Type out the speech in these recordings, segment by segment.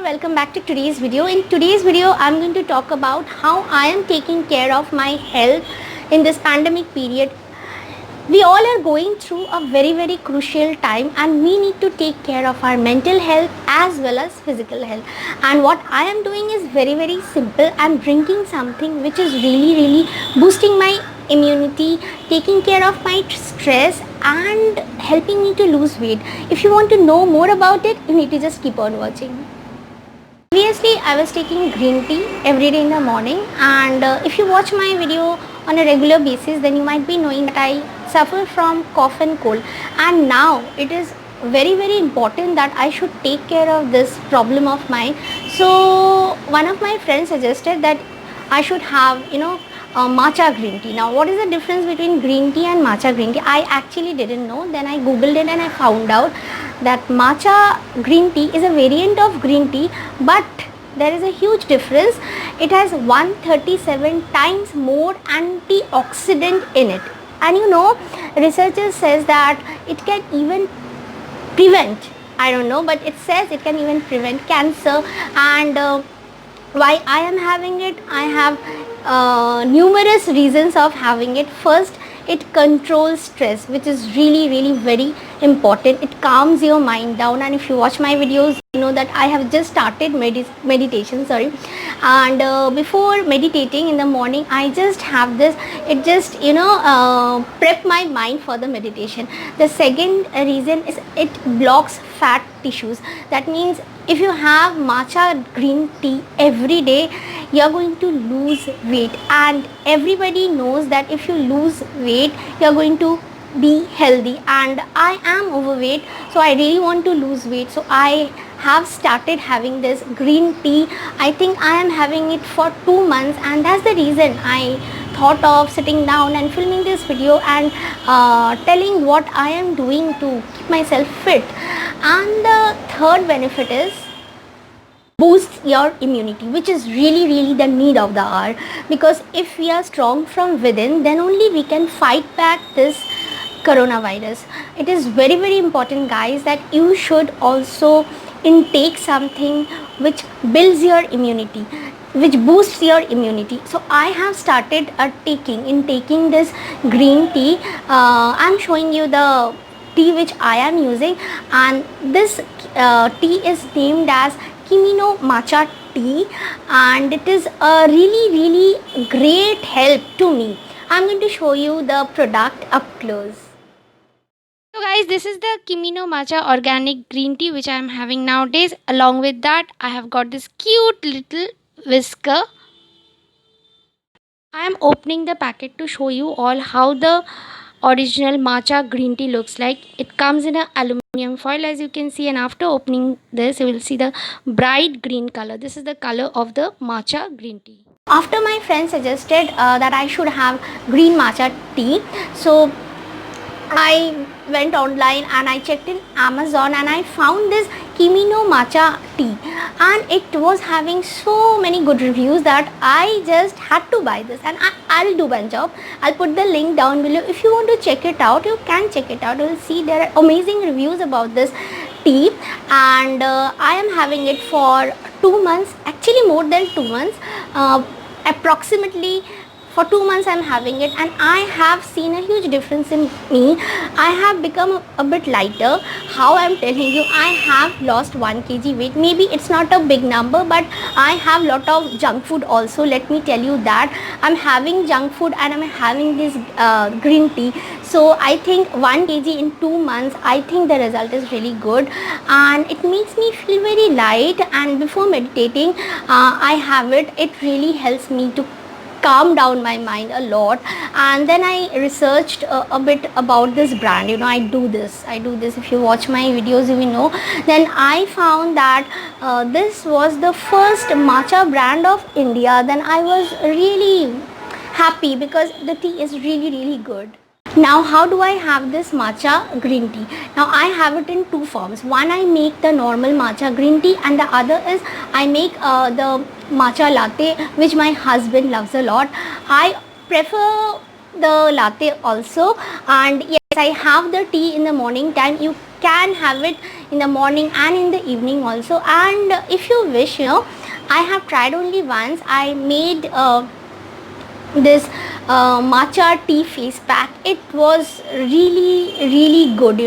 welcome back to today's video. In today's video, I'm going to talk about how I am taking care of my health in this pandemic period. We all are going through a very crucial time and we need to take care of our mental health as well as physical health. And what I am doing is very simple. I'm drinking something which is really boosting my immunity, taking care of my stress and helping me to lose weight. If you want to know more about it, you need to just keep on watching. Previously, I was taking green tea every day in the morning, and if you watch my video on a regular basis, then you might be knowing that I suffer from cough and cold, and now it is very important that I should take care of this problem of mine. So one of my friends suggested that I should have matcha green tea. Now what is the difference between green tea and matcha green tea? I actually didn't know. Then I googled it and I found out that matcha green tea is a variant of green tea, but there is a huge difference. It has 137 times more antioxidant in it, and researchers says that it can even prevent, I don't know, but it says it can even prevent cancer. And why I am having it? I have numerous reasons of having it. First, it controls stress, which is really very important. It calms your mind down, and if you watch my videos, you know that I have just started meditation, and before meditating in the morning, I just have this. It just prep my mind for the meditation. The second reason is it blocks fat tissues. That means if you have matcha green tea every day, you are going to lose weight, and everybody knows that if you lose weight, you are going to be healthy, and I am overweight, so I really want to lose weight. So I have started having this green tea. I think I am having it for 2 months, and that's the reason I thought of sitting down and filming this video and telling what I am doing to keep myself fit. And the third benefit is boosts your immunity, which is really the need of the hour, because if we are strong from within, then only we can fight back this coronavirus. It is very important, guys, that you should also intake something which builds your immunity, which boosts your immunity. So I have started taking this green tea. I'm showing you the tea which I am using, and this tea is named as Kimino matcha tea, and it is a really great help to me. I'm going to show you the product up close. So guys, this is the Kimino matcha organic green tea which I am having nowadays. Along with that, I have got this cute little whisker. I am opening the packet to show you all how the original matcha green tea looks like. It comes in an aluminum foil, as you can see, and after opening this, you will see the bright green color. This is the color of the matcha green tea. After my friend suggested that I should have green matcha tea, so I went online and I checked in Amazon and I found this Kimino matcha tea, and it was having so many good reviews that I just had to buy this, and I'll do one job. I'll put the link down below. If you want to check it out, you can check it out. You'll see there are amazing reviews about this tea, and I am having it for 2 months, actually more than 2 months, approximately. For 2 months I'm having it, and I have seen a huge difference in me. I have become a bit lighter. How I'm telling you, I have lost 1 kg weight. Maybe it's not a big number, but I have lot of junk food also. Let me tell you that I'm having junk food and I'm having this green tea. So I think 1 kg in 2 months, I think the result is really good, and it makes me feel very light. And before meditating, I have it. It really helps me to calm down my mind a lot. And then I researched a bit about this brand. I do this. If you watch my videos, you will know. Then I found that this was the first matcha brand of India. Then I was really happy because the tea is really good. Now how do I have this matcha green tea? Now I have it in 2 forms. One, I make the normal matcha green tea, and the other is I make the matcha latte, which my husband loves a lot. I prefer the latte also, and yes, I have the tea in the morning time. You can have it in the morning and in the evening also. And if you wish, I have tried only once. I made this matcha tea face pack. It was really good.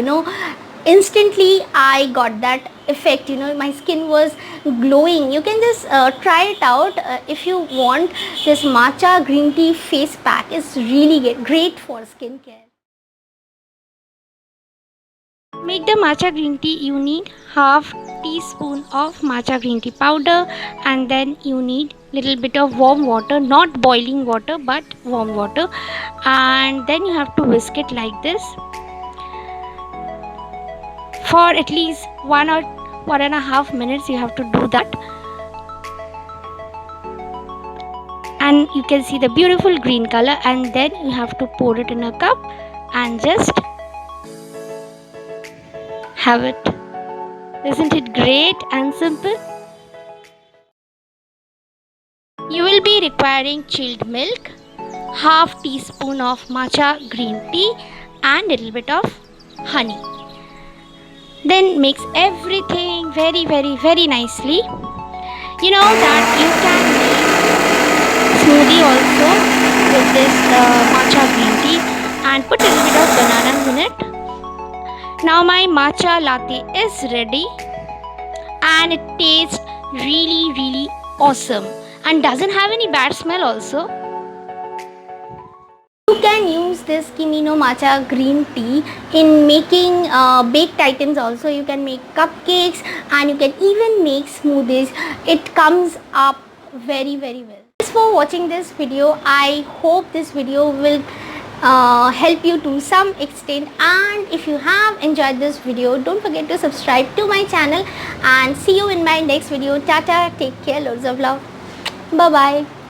Instantly I got that effect. My skin was glowing. You can just try it out if you want. This matcha green tea face pack is really great for skincare. Make the matcha green tea. You need half teaspoon of matcha green tea powder, and then you need little bit of warm water, not boiling water but warm water, and then you have to whisk it like this for at least 1 or 1.5 minutes. You have to do that, and you can see the beautiful green color, and then you have to pour it in a cup and just have it. Isn't it great and simple? You will be requiring chilled milk, half teaspoon of matcha green tea, and little bit of honey. Then mix everything very nicely. You know that you can make smoothie also with this matcha green tea, and put a little bit of bananas in it. Now my matcha latte is ready, and it tastes really awesome and doesn't have any bad smell also. You can use this Kimino matcha green tea in making baked items also. You can make cupcakes, and you can even make smoothies. It comes up very well. Thanks for watching this video. I hope this video will help you to some extent, and if you have enjoyed this video, don't forget to subscribe to my channel, and see you in my next video. Tata, take care, loads of love, bye bye.